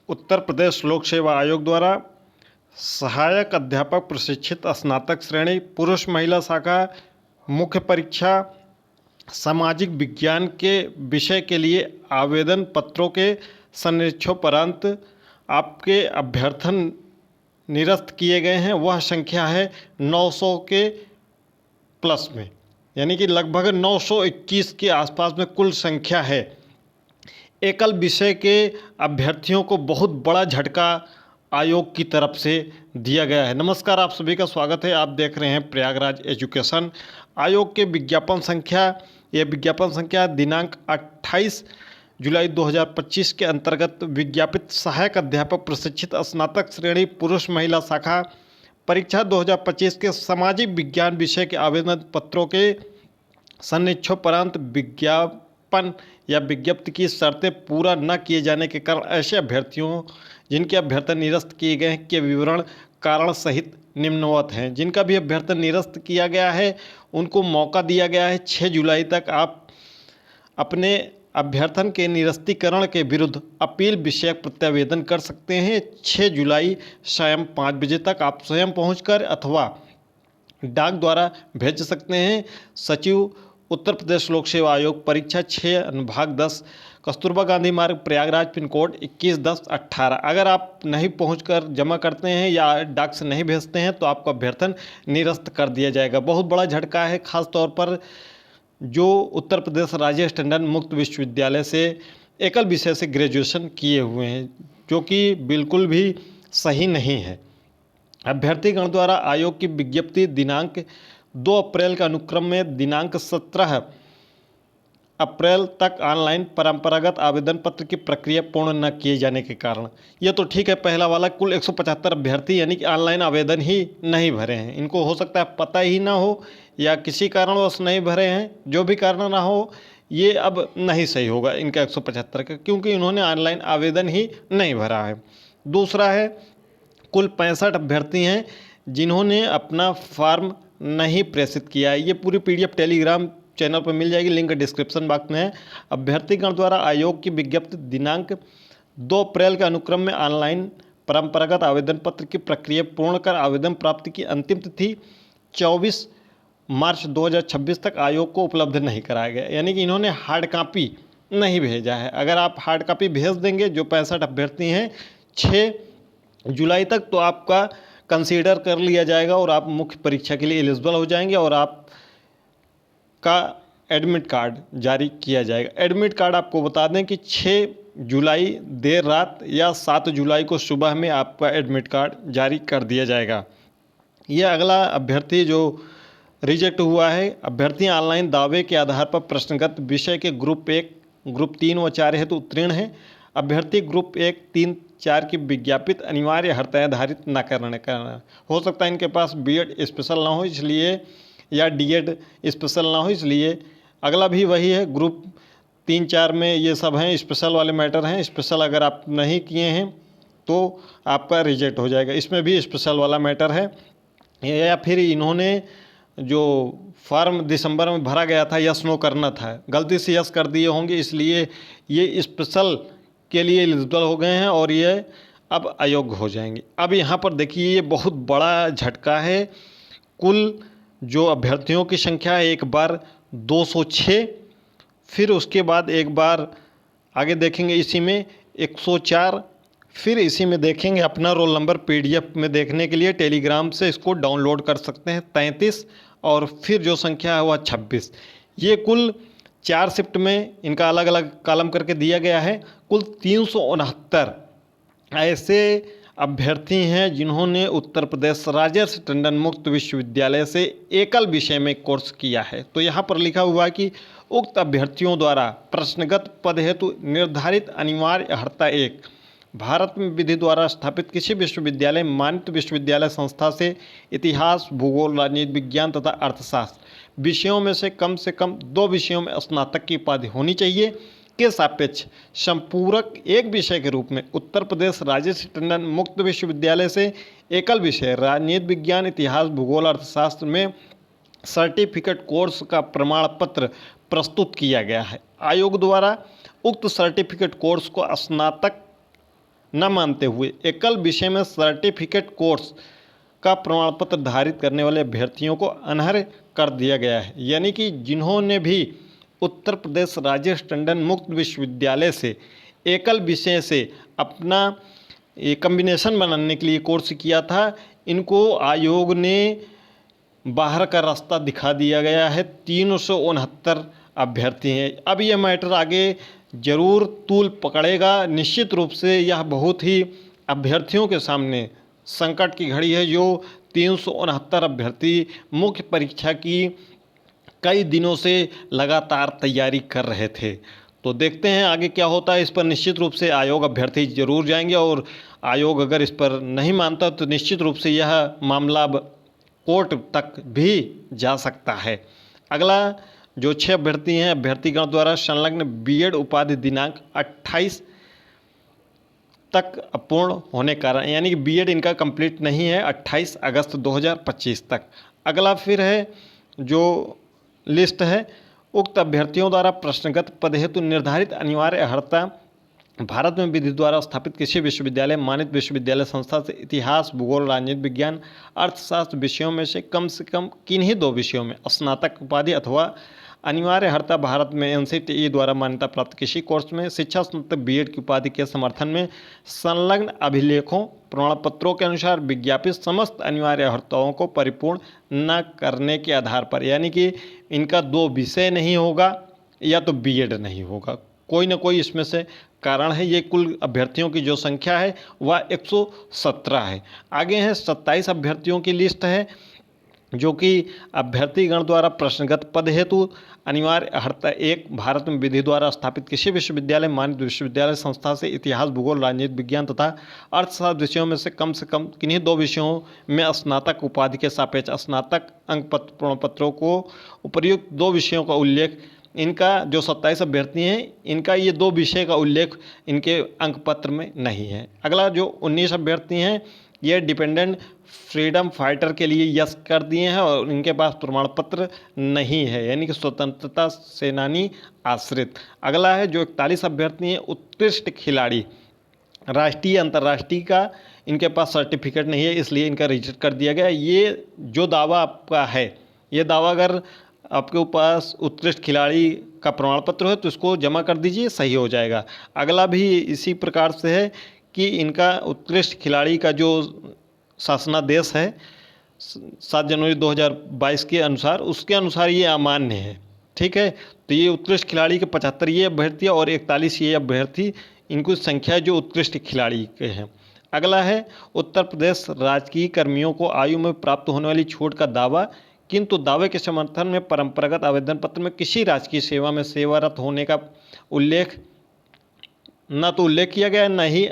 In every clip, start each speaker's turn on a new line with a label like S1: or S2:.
S1: उत्तर प्रदेश लोक सेवा आयोग द्वारा सहायक अध्यापक प्रशिक्षित स्नातक श्रेणी पुरुष महिला शाखा मुख्य परीक्षा सामाजिक विज्ञान के विषय के लिए आवेदन पत्रों के सन्निक्षोपरांत आपके अभ्यर्थन निरस्त किए गए हैं। वह संख्या है 900 के प्लस में, यानी कि लगभग 921 के आसपास में कुल संख्या है। एकल विषय के अभ्यर्थियों को बहुत बड़ा झटका आयोग की तरफ से दिया गया है। नमस्कार, आप सभी का स्वागत है। आप देख रहे हैं प्रयागराज एजुकेशन। आयोग के विज्ञापन संख्या दिनांक 28 जुलाई 2025 के अंतर्गत विज्ञापित सहायक अध्यापक प्रशिक्षित स्नातक श्रेणी पुरुष महिला शाखा परीक्षा 2025 के सामाजिक विज्ञान विषय के आवेदन पत्रों के सन्निक्षोपरांत विज्ञापन या विज्ञप्ति की शर्तें पूरा न किए जाने के कारण ऐसे अभ्यर्थियों जिनके अभ्यर्थन निरस्त किए गए हैं के विवरण कारण सहित निम्नवत हैं। जिनका भी अभ्यर्थन निरस्त किया गया है उनको मौका दिया गया है 6 जुलाई तक आप अपने अभ्यर्थन के निरस्तीकरण के विरुद्ध अपील विषयक प्रत्यावेदन कर सकते हैं। 6 जुलाई शाम 5 बजे तक आप स्वयं पहुंचकर अथवा डाक द्वारा भेज सकते हैं। सचिव उत्तर प्रदेश लोक सेवा आयोग परीक्षा 6 अनुभाग 10 कस्तूरबा गांधी मार्ग प्रयागराज पिन कोड 211018। अगर आप नहीं पहुंचकर जमा करते हैं या डाक से नहीं भेजते हैं तो आपका अभ्यर्थन निरस्त कर दिया जाएगा। बहुत बड़ा झटका है, खास तौर पर जो उत्तर प्रदेश राजेश टंडन मुक्त विश्वविद्यालय से एकल विषय से ग्रेजुएशन किए हुए हैं, जो कि बिल्कुल भी सही नहीं है। अभ्यर्थीगण द्वारा आयोग की विज्ञप्ति दिनांक 2 अप्रैल का अनुक्रम में दिनांक 17 अप्रैल तक ऑनलाइन परंपरागत आवेदन पत्र की प्रक्रिया पूर्ण न किए जाने के कारण, यह तो ठीक है, पहला वाला कुल 175 अभ्यर्थी यानी कि ऑनलाइन आवेदन ही नहीं भरे हैं। इनको हो सकता है पता ही ना हो या किसी कारणवश नहीं भरे हैं। जो भी कारण ना हो, ये अब नहीं सही होगा इनका 175 का, क्योंकि इन्होंने ऑनलाइन आवेदन ही नहीं भरा है। दूसरा है, कुल 65 अभ्यर्थी हैं जिन्होंने अपना फॉर्म नहीं प्रेषित किया है। ये पूरी PDF टेलीग्राम चैनल पर मिल जाएगी, लिंक डिस्क्रिप्शन बॉक्स में है। अभ्यर्थीगण द्वारा आयोग की विज्ञप्ति दिनांक 2 अप्रैल के अनुक्रम में ऑनलाइन परंपरागत आवेदन पत्र की प्रक्रिया पूर्ण कर आवेदन प्राप्ति की अंतिम तिथि 24 मार्च 2026 तक आयोग को उपलब्ध नहीं कराया गया, यानी कि इन्होंने हार्ड कॉपी नहीं भेजा है। अगर आप हार्ड कॉपी भेज देंगे, जो 65 अभ्यर्थी हैं, 6 जुलाई तक, तो आपका कंसीडर कर लिया जाएगा और आप मुख्य परीक्षा के लिए एलिजिबल हो जाएंगे और आप का एडमिट कार्ड जारी किया जाएगा। एडमिट कार्ड आपको बता दें कि 6 जुलाई देर रात या 7 जुलाई को सुबह में आपका एडमिट कार्ड जारी कर दिया जाएगा। यह अगला अभ्यर्थी जो रिजेक्ट हुआ है, अभ्यर्थी ऑनलाइन दावे के आधार पर प्रश्नगत विषय के ग्रुप 1, ग्रुप 3 व 4 हेतु उत्तीर्ण है। अभ्यर्थी ग्रुप 1, 3, 4 की विज्ञापित अनिवार्य हर्ताएं धारित न करने का, हो सकता है इनके पास बीएड स्पेशल ना हो इसलिए, या डीएड स्पेशल ना हो इसलिए। अगला भी वही है, ग्रुप 3, 4 में ये सब हैं, स्पेशल वाले मैटर हैं। स्पेशल अगर आप नहीं किए हैं तो आपका रिजेक्ट हो जाएगा। इसमें भी स्पेशल वाला मैटर है। या फिर इन्होंने जो फॉर्म दिसंबर में भरा गया था, यस नो करना था, गलती से यस कर दिए होंगे, इसलिए ये स्पेशल के लिए एलिजिबल हो गए हैं और ये अब अयोग्य हो जाएंगे। अब यहाँ पर देखिए, ये बहुत बड़ा झटका है। कुल जो अभ्यर्थियों की संख्या है, एक बार 206, फिर उसके बाद एक बार आगे देखेंगे इसी में 104, फिर इसी में देखेंगे अपना रोल नंबर PDF में देखने के लिए टेलीग्राम से इसको डाउनलोड कर सकते हैं 33, और फिर जो संख्या है वह 26। ये कुल 4 शिफ्ट में इनका अलग अलग कॉलम करके दिया गया है। कुल 369 ऐसे अभ्यर्थी हैं जिन्होंने उत्तर प्रदेश राजेश टंडन मुक्त विश्वविद्यालय से एकल विषय में कोर्स किया है। तो यहाँ पर लिखा हुआ है कि उक्त अभ्यर्थियों द्वारा प्रश्नगत पद हेतु निर्धारित अनिवार्य हर्ता 1 भारत में विधि द्वारा स्थापित किसी विश्वविद्यालय, मान्यता विश्वविद्यालय संस्था से इतिहास, भूगोल, राजनीति विज्ञान तथा अर्थशास्त्र विषयों में से कम 2 विषयों में स्नातक की उपाधि होनी चाहिए के सापेक्ष संपूरक एक विषय के रूप में उत्तर प्रदेश राजेश टंडन मुक्त विश्वविद्यालय से एकल विषय राजनीति विज्ञान, इतिहास, भूगोल, अर्थशास्त्र में सर्टिफिकेट कोर्स का प्रमाण पत्र प्रस्तुत किया गया है। आयोग द्वारा उक्त सर्टिफिकेट कोर्स को स्नातक न मानते हुए एकल विषय में सर्टिफिकेट कोर्स का प्रमाण पत्र धारित करने वाले अभ्यर्थियों को अनर्ह कर दिया गया है। यानी कि जिन्होंने भी उत्तर प्रदेश राजेश टंडन मुक्त विश्वविद्यालय से एकल विषय से अपना ये कम्बिनेशन बनाने के लिए कोर्स किया था, इनको आयोग ने बाहर का रास्ता दिखा दिया गया है। 369 अभ्यर्थी हैं। अब यह मैटर आगे जरूर तूल पकड़ेगा। निश्चित रूप से यह बहुत ही अभ्यर्थियों के सामने संकट की घड़ी है, जो 369 अभ्यर्थी मुख्य परीक्षा की कई दिनों से लगातार तैयारी कर रहे थे। तो देखते हैं आगे क्या होता है। इस पर निश्चित रूप से आयोग अभ्यर्थी जरूर जाएंगे और आयोग अगर इस पर नहीं मानता तो निश्चित रूप से यह मामला अब कोर्ट तक भी जा सकता है। अगला जो 6 अभ्यर्थी हैं, अभ्यर्थीगण द्वारा संलग्न बीएड उपाधि दिनांक 28 तक अपूर्ण होने कारण, यानी कि बीएड इनका कंप्लीट नहीं है 28 अगस्त 2025 तक। अगला फिर है जो लिस्ट है, उक्त अभ्यर्थियों द्वारा प्रश्नगत पद हेतु निर्धारित अनिवार्य अर्हता भारत में विधि द्वारा स्थापित किसी विश्वविद्यालय, मानित विश्वविद्यालय संस्था से इतिहास, भूगोल, राजनीति विज्ञान, अर्थशास्त्र विषयों में से कम किन्हीं 2 विषयों में स्नातक उपाधि अथवा अनिवार्य अर्हता भारत में एनसीटीई द्वारा मान्यता प्राप्त किसी कोर्स में शिक्षा स्नातक बीएड की उपाधि के समर्थन में संलग्न अभिलेखों प्रमाण पत्रों के अनुसार विज्ञापित समस्त अनिवार्य अर्हताओं को परिपूर्ण न करने के आधार पर, यानी कि इनका 2 विषय नहीं होगा या तो बीएड नहीं होगा, कोई ना कोई इसमें से कारण है। ये कुल अभ्यर्थियों की जो संख्या है वह 117 है। आगे हैं 27 अभ्यर्थियों की लिस्ट है, जो कि अभ्यर्थीगण द्वारा प्रश्नगत पद हेतु अनिवार्य अर्हता 1 भारत में विधि द्वारा स्थापित किसी विश्वविद्यालय, मानित विश्वविद्यालय संस्था से इतिहास, भूगोल, राजनीति विज्ञान तथा अर्थशास्त्र विषयों में से कम किन्हीं 2 विषयों में स्नातक उपाधि के सापेक्ष स्नातक अंक प्रमाण पत्रों को उपर्युक्त 2 विषयों का उल्लेख। इनका जो 27 अभ्यर्थी हैं, इनका ये 2 विषय का उल्लेख इनके अंक पत्र में नहीं है। अगला जो 19 अभ्यर्थी हैं, ये डिपेंडेंट फ्रीडम फाइटर के लिए यस कर दिए हैं और इनके पास प्रमाण पत्र नहीं है, यानी कि स्वतंत्रता सेनानी आश्रित। अगला है जो 41 अभ्यर्थी हैं, उत्कृष्ट खिलाड़ी, राष्ट्रीय अंतर्राष्ट्रीय का इनके पास सर्टिफिकेट नहीं है, इसलिए इनका रिजेक्ट कर दिया गया। ये जो दावा आपका है, ये दावा अगर आपके पास उत्कृष्ट खिलाड़ी का प्रमाण पत्र है तो इसको जमा कर दीजिए, सही हो जाएगा। अगला भी इसी प्रकार से है कि इनका उत्कृष्ट खिलाड़ी का जो शासनादेश है 7 जनवरी 2022 के अनुसार, उसके अनुसार ये अमान्य है। ठीक है, तो ये उत्कृष्ट खिलाड़ी के 75 ये अभ्यर्थी और 41 ये अभ्यर्थी, इनको संख्या जो उत्कृष्ट खिलाड़ी के हैं। अगला है उत्तर प्रदेश राजकीय कर्मियों को आयु में प्राप्त होने वाली छूट का दावा, किंतु दावे के समर्थन में परंपरागत आवेदन पत्र में किसी राजकीय सेवा में सेवारत होने का उल्लेख न तो उल्लेख किया गया, न ही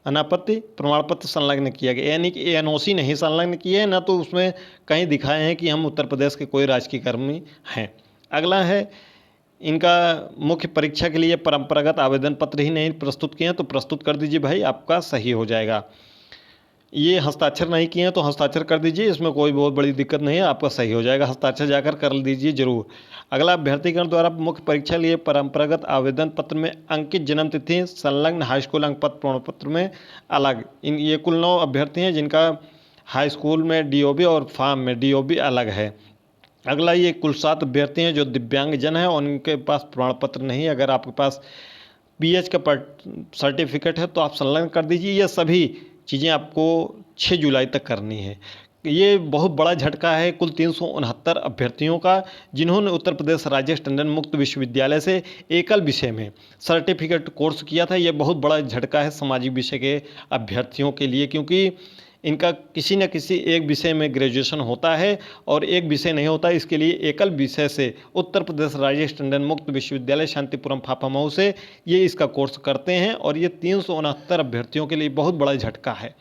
S1: अनापत्ति प्रमाण पत्र संलग्न किया गया, यानी कि एनओसी नहीं संलग्न किए हैं, न तो उसमें कहीं दिखाए हैं कि हम उत्तर प्रदेश के कोई राजकीय कर्मी हैं। अगला है इनका मुख्य परीक्षा के लिए परंपरागत आवेदन पत्र ही नहीं प्रस्तुत किए हैं, तो प्रस्तुत कर दीजिए भाई, आपका सही हो जाएगा। ये हस्ताक्षर नहीं किए हैं तो हस्ताक्षर कर दीजिए, इसमें कोई बहुत बड़ी दिक्कत नहीं है, आपका सही हो जाएगा। हस्ताक्षर जाकर कर दीजिए जरूर। अगला अभ्यर्थीगण द्वारा मुख्य परीक्षा लिए परंपरागत आवेदन पत्र में अंकित जन्म तिथि संलग्न हाई स्कूल अंक पत्र प्रमाण पत्र में अलग। ये कुल 9 अभ्यर्थी हैं जिनका हाई स्कूल में डीओबी और फार्म में डीओबी अलग है। अगला ये कुल 7 अभ्यर्थी हैं जो दिव्यांगजन हैं और उनके पास प्रमाण पत्र नहीं। अगर आपके पास पीएच का सर्टिफिकेट है तो आप संलग्न कर दीजिए। ये सभी चीज़ें आपको 6 जुलाई तक करनी है। ये बहुत बड़ा झटका है कुल 369 अभ्यर्थियों का, जिन्होंने उत्तर प्रदेश राजेश टंडन मुक्त विश्वविद्यालय से एकल विषय में सर्टिफिकेट कोर्स किया था। ये बहुत बड़ा झटका है सामाजिक विषय के अभ्यर्थियों के लिए, क्योंकि इनका किसी न किसी एक विषय में ग्रेजुएशन होता है और एक विषय नहीं होता। इसके लिए एकल विषय से उत्तर प्रदेश राजेश टंडन मुक्त विश्वविद्यालय शांतिपुरम फाफामऊ से ये इसका कोर्स करते हैं और ये 369 अभ्यर्थियों के लिए बहुत बड़ा झटका है।